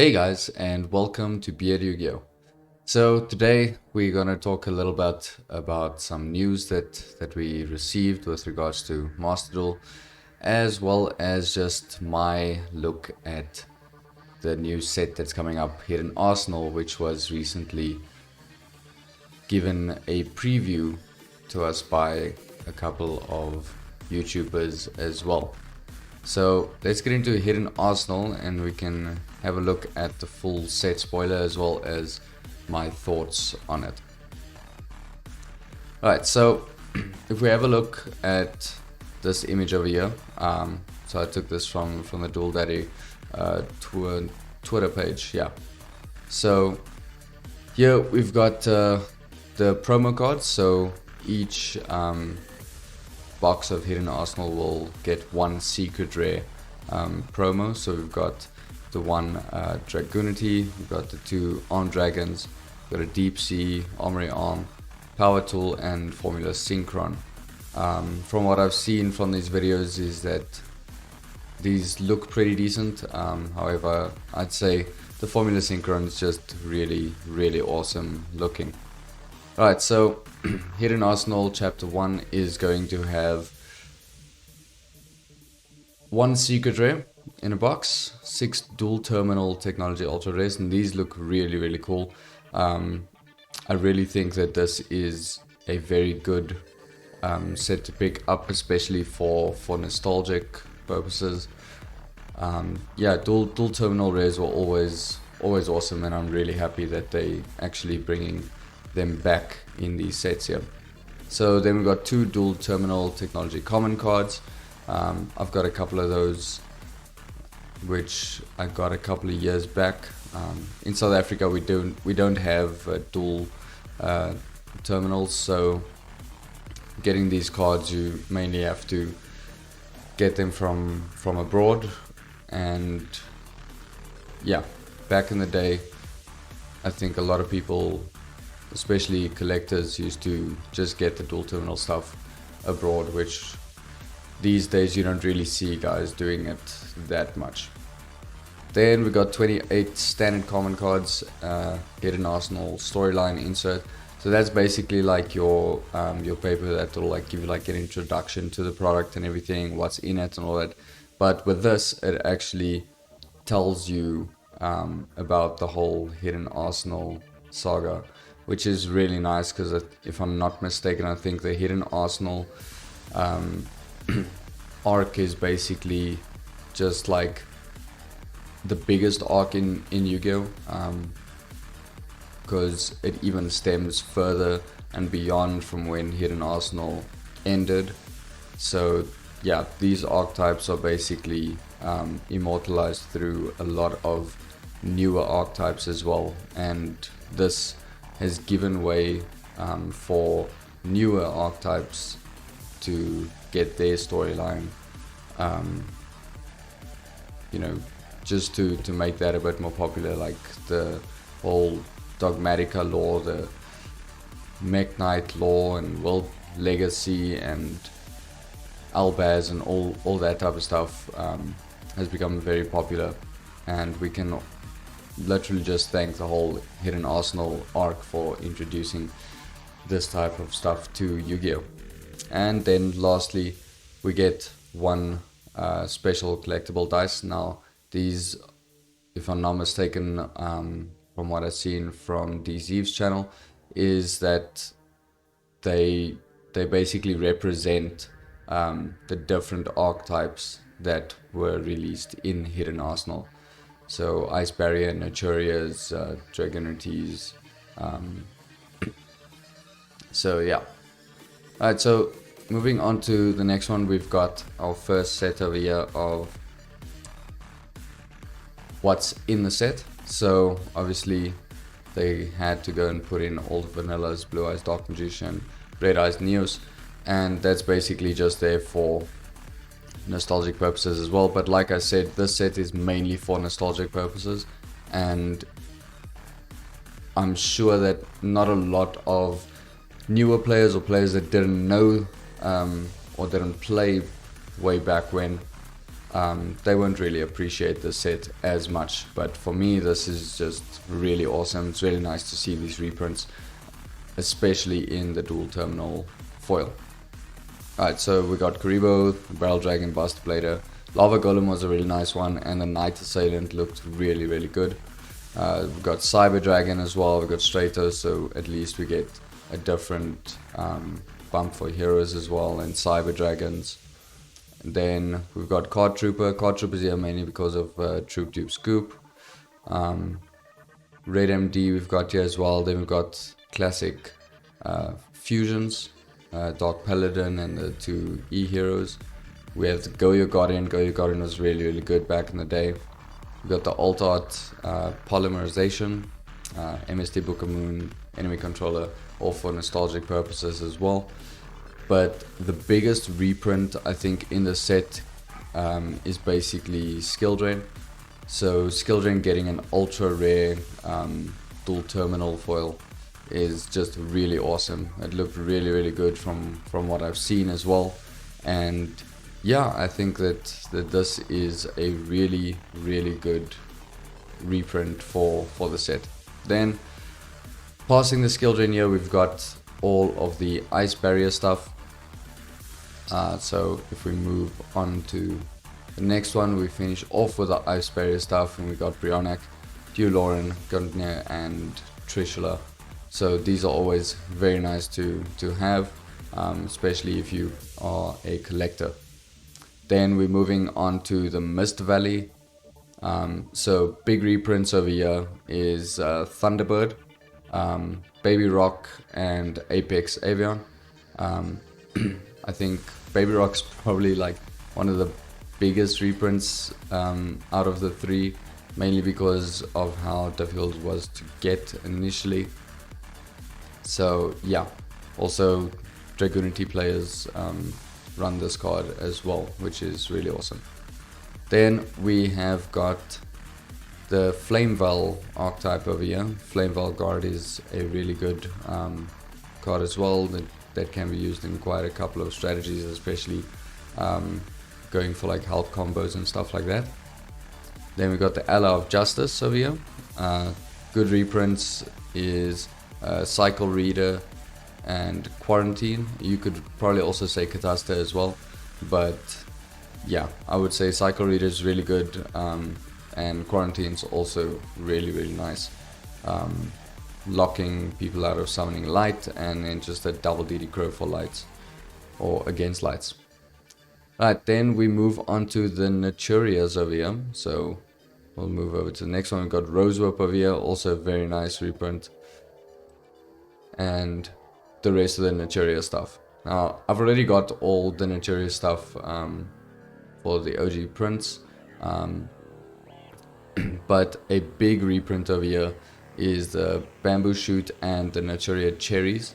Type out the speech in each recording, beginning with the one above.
Hey guys, and welcome to BeardYGO. So today we're gonna talk a little bit about some news that we received with regards to Master Duel, as well as just my look at the new set that's coming up here in Arsenal, which was recently given a preview to us by a couple of YouTubers as well. So let's get into Hidden Arsenal and we can have a look at the full set spoiler as well as my thoughts on it. Alright, so if we have a look at this image over here, so I took this from the Duel Daddy Twitter page, yeah. So here we've got the promo cards, so each box of Hidden Arsenal will get one secret rare promo. So we've got the one Dragonity, we've got the two Armed Dragons, we've got a Deep Sea, Armory Arm, Power Tool, and Formula Synchron. From what I've seen from these videos is that these look pretty decent. However, I'd say the Formula Synchron is just really awesome looking. Alright, so Hidden Arsenal Chapter 1 is going to have one secret rare in a box, 6 dual terminal technology ultra rares, and these look really cool. I really think that this is a very good set to pick up, especially for nostalgic purposes. Yeah, dual terminal rares were always awesome, and I'm really happy that they actually bringing them back in these sets here. So then we've got two dual terminal technology common cards. I've got a couple of those which I got a couple of years back. In South Africa we don't have dual terminals, so getting these cards you mainly have to get them from abroad. And yeah, back in the day I think a lot of people, especially collectors, used to just get the dual terminal stuff abroad, which these days you don't really see guys doing it that much. Then we got 28 standard common cards, Hidden Arsenal storyline insert. So that's basically like your paper that will like give you like an introduction to the product and everything, what's in it and all that. But with this, it actually tells you about the whole Hidden Arsenal saga, which is really nice because if I'm not mistaken, I think the Hidden Arsenal arc is basically just like the biggest arc in Yu-Gi-Oh! Because it even stems further and beyond from when Hidden Arsenal ended. So yeah, these archetypes are basically immortalized through a lot of newer archetypes as well, and this has given way for newer archetypes to get their storyline, you know, just to make that a bit more popular, like the whole Dogmatica lore, the Mech Knight lore, and World Legacy and Albaz and all that type of stuff has become very popular, and we can literally just thank the whole Hidden Arsenal arc for introducing this type of stuff to Yu-Gi-Oh! And then lastly we get one special collectible dice. Now these, if I'm not mistaken, from what I've seen from DZ's channel, is that they basically represent the different archetypes that were released in Hidden Arsenal. So Ice Barrier, Naturias, Dragonities. So yeah. Alright, so moving on to the next one, we've got our first set over here of what's in the set. So obviously they had to go and put in all the vanillas, Blue Eyes Dark Magician, Red Eyes Neos, and that's basically just there for nostalgic purposes as well. But like I said, this set is mainly for nostalgic purposes, and I'm sure that not a lot of newer players or players that didn't know or didn't play way back when they won't really appreciate the set as much. But for me, this is just really awesome. It's really nice to see these reprints, especially in the dual terminal foil. Alright, so we got Karibo, Barrel Dragon, Bust Blader. Lava Golem was a really nice one, and the Night Assailant looked really, really good. We've got Cyber Dragon as well, we've got Stratos, so at least we get a different bump for heroes as well, and Cyber Dragons. And then we've got Card Trooper. Card Trooper's here mainly because of Troop Dupe Scoop. Red MD we've got here as well. Then we've got classic fusions, Dark Paladin and the 2 E heroes. We have the Go Your Guardian. Go Your Guardian was really, really good back in the day. We've got the Alt Art Polymerization, MST Book of Moon, Enemy Controller, all for nostalgic purposes as well. But the biggest reprint I think in the set is basically Skill Drain. So Skill Drain getting an ultra rare dual terminal foil is just really awesome. It looked really, really good from what I've seen as well. And yeah, I think that this is a really, really good reprint for the set. Then passing the Skill Drain here, we've got all of the Ice Barrier stuff. So if we move on to the next one, we finish off with the Ice Barrier stuff, and we got Brionac, Dueloran, Gungnir and Trishula. So these are always very nice to have, especially if you are a collector. Then we're moving on to the Mist Valley. So big reprints over here is Thunderbird, Baby Rock and Apex Avion. I think Baby Rock's probably like one of the biggest reprints out of the 3, mainly because of how difficult it was to get initially. So yeah, also Dragonity players run this card as well, which is really awesome. Then we have got the Flameval archetype over here. Flameval Guard is a really good card as well that can be used in quite a couple of strategies, especially going for like health combos and stuff like that. Then we got the Ally of Justice over here. Good reprints is Cycle Reader and Quarantine. You could probably also say Catasta as well, but yeah, I would say Cycle Reader is really good, and Quarantine's also really, really nice. Locking people out of summoning light, and then just a double DD Crow for lights or against lights. Right, then we move on to the Naturias over here. So we'll move over to the next one. We've got Rosewhip over here, also a very nice reprint, and the rest of the Naturia stuff. Now I've already got all the Naturia stuff for the OG prints, but a big reprint over here is the Bamboo Shoot and the Naturia Cherries.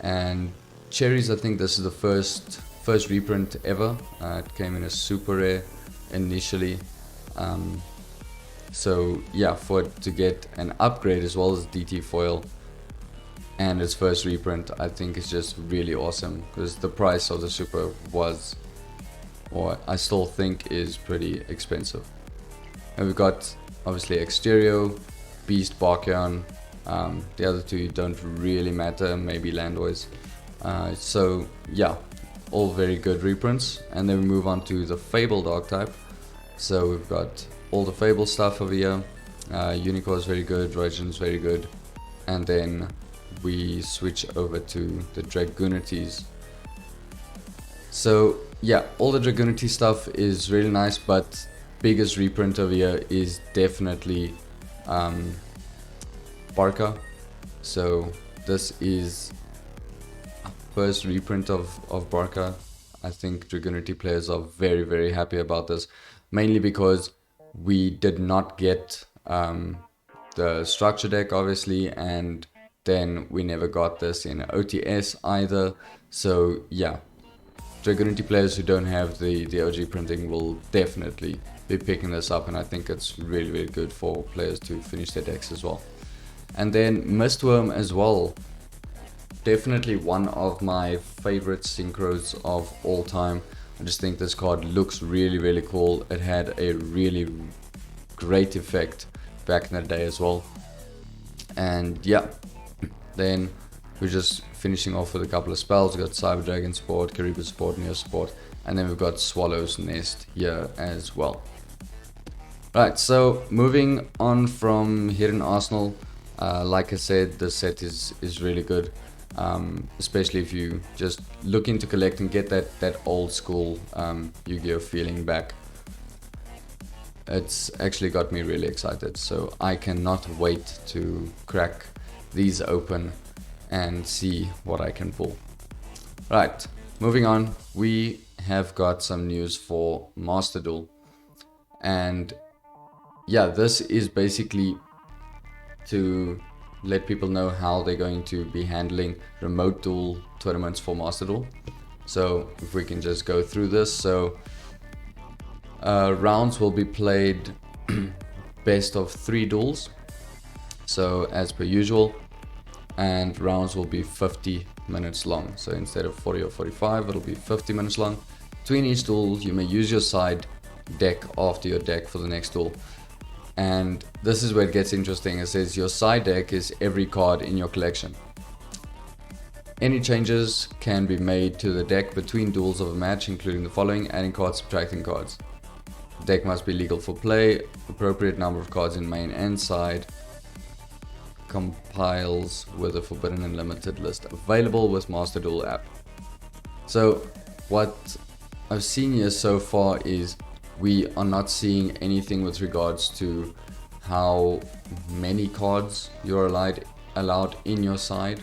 And Cherries, I think this is the first reprint ever. It came in a super rare initially, so yeah, for it to get an upgrade as well as DT foil and its first reprint, I think it's just really awesome, because the price of the super was, or I still think is, pretty expensive. And we've got obviously Exterio, Beast, Barkion. The other 2 don't really matter, maybe Landois. So yeah, all very good reprints. And then we move on to the Fable archetype. So we've got all the Fable stuff over here. Unicorn is very good, Roigen is very good, and then we switch over to the Dragonities. So yeah, all the Dragonity stuff is really nice, but biggest reprint over here is definitely Barca. So this is first reprint of Barca. I think Dragonity players are very, very happy about this, mainly because we did not get the structure deck obviously, and then we never got this in OTS either. So yeah, Dragonity players who don't have the OG printing will definitely be picking this up, and I think it's really, really good for players to finish their decks as well. And then Mistworm as well, definitely one of my favorite synchros of all time. I just think this card looks really cool. It had a really great effect back in the day as well. And yeah, then we're just finishing off with a couple of spells. We've got Cyber Dragon support, Kariba support, Neo support, and then we've got Swallow's Nest here as well. Right, so moving on from Hidden Arsenal, like I said, this set is really good, especially if you just looking to collect and get that old school Yu-Gi-Oh feeling back. It's actually got me really excited, so I cannot wait to crack these open and see what I can pull. Right, moving on, we have got some news for Master Duel, and yeah, this is basically to let people know how they're going to be handling remote duel tournaments for Master Duel. So if we can just go through this. So rounds will be played best of 3 duels, so as per usual, and rounds will be 50 minutes long. So instead of 40 or 45, it'll be 50 minutes long. Between each duel, you may use your side deck after your deck for the next duel. And this is where it gets interesting. It says your side deck is every card in your collection. Any changes can be made to the deck between duels of a match, including the following: adding cards, subtracting cards. The deck must be legal for play, appropriate number of cards in main and side, compiles with a forbidden and limited list, available with Master Duel app. So what I've seen here so far is we are not seeing anything with regards to how many cards you're allowed in your side,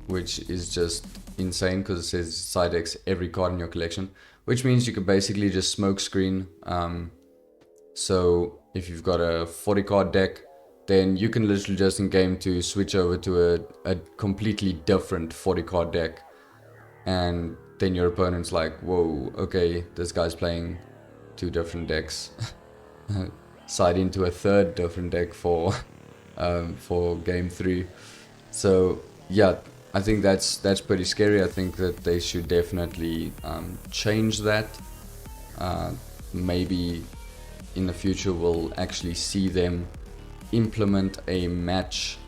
which is just insane because it says side decks every card in your collection, which means you can basically just smoke screen. So if you've got a 40 card deck, then you can literally just in game to switch over to a completely different 40 card deck, and then your opponent's like, whoa, okay, this guy's playing 2 different decks. Side into a 3rd different deck for game 3. So yeah, I think that's pretty scary. I think that they should definitely change that. Maybe in the future we'll actually see them implement a match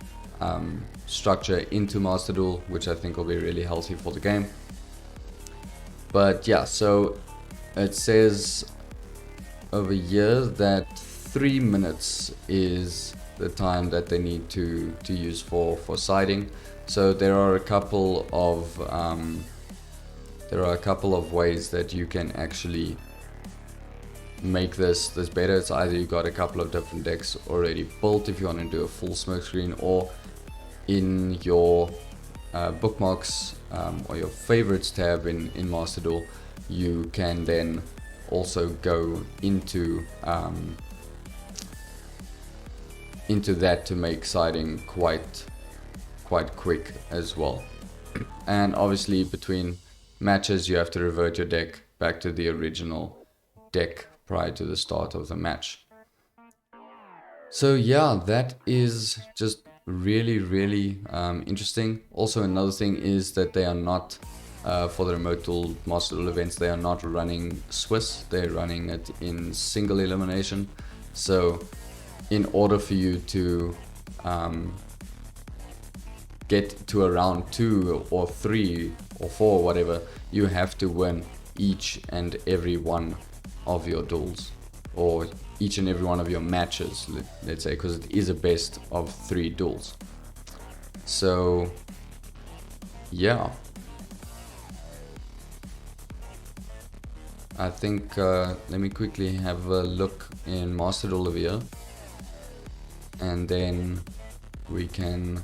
structure into Master Duel, which I think will be really healthy for the game. But yeah, so it says over here that 3 minutes is the time that they need to use for siding. So there are a couple of ways that you can actually make this better. It's either you got a couple of different decks already built if you want to do a full smoke screen, or in your bookmarks or your favorites tab in Master Duel, you can then also go into that to make siding quite quick as well. And obviously between matches you have to revert your deck back to the original deck prior to the start of the match. So yeah, that is just really interesting. Also, another thing is that they are not for the remote duel Master Duel events, they are not running Swiss, they're running it in single elimination. So in order for you to get to a round 2 or 3 or 4, whatever, you have to win each and every one of your duels, or each and every one of your matches, let's say, because it is a best of 3 duels. So yeah, I think let me quickly have a look in Master Duel over here, and then we can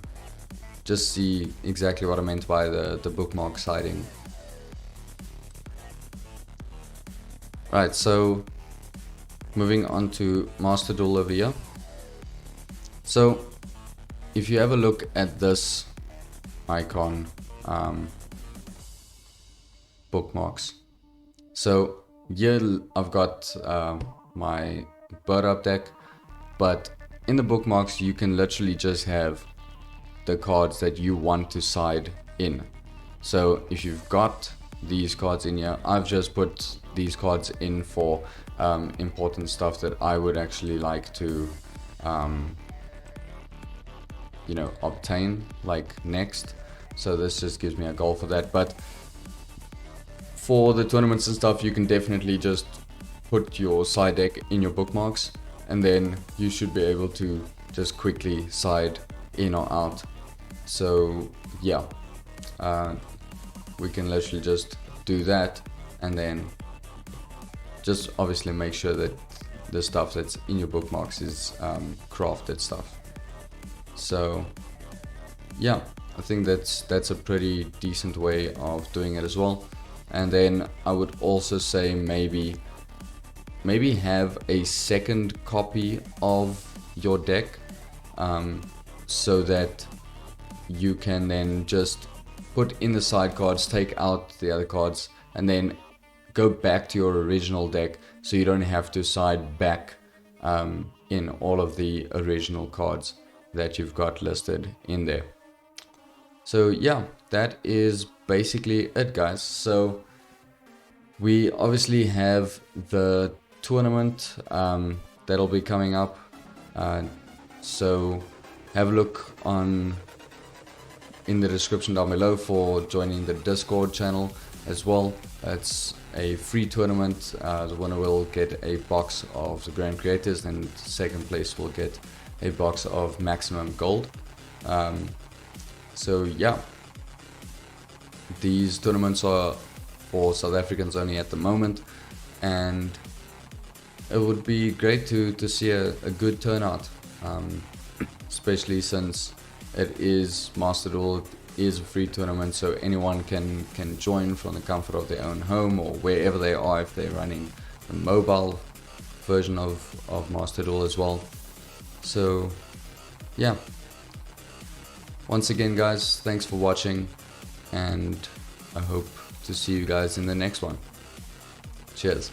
just see exactly what I meant by the bookmark siding. Right, so moving on to Master Duel over here. So if you have a look at this icon, bookmarks. So here I've got my bird up deck, but in the bookmarks you can literally just have the cards that you want to side in. So if you've got these cards in here. I've just put these cards in for important stuff that I would actually like to you know, obtain like next. So this just gives me a goal for that. But for the tournaments and stuff, you can definitely just put your side deck in your bookmarks, and then you should be able to just quickly side in or out. So yeah, we can literally just do that, and then just obviously make sure that the stuff that's in your bookmarks is crafted stuff. So yeah, I think that's a pretty decent way of doing it as well. And then I would also say maybe have a second copy of your deck, so that you can then just put in the side cards, take out the other cards, and then go back to your original deck, so you don't have to side back in all of the original cards that you've got listed in there. So yeah, that is basically it, guys. So we obviously have the tournament that'll be coming up, so have a look in the description down below for joining the Discord channel as well. It's a free tournament. The winner will get a box of the Grand Creators, and second place will get a box of Maximum Gold. So yeah, these tournaments are for South Africans only at the moment, and it would be great to see a good turnout, especially since it is Master Duel, it is a free tournament, so anyone can join from the comfort of their own home or wherever they are, if they're running the mobile version of Master Duel as well. So yeah, once again guys, thanks for watching, and I hope to see you guys in the next one. Cheers.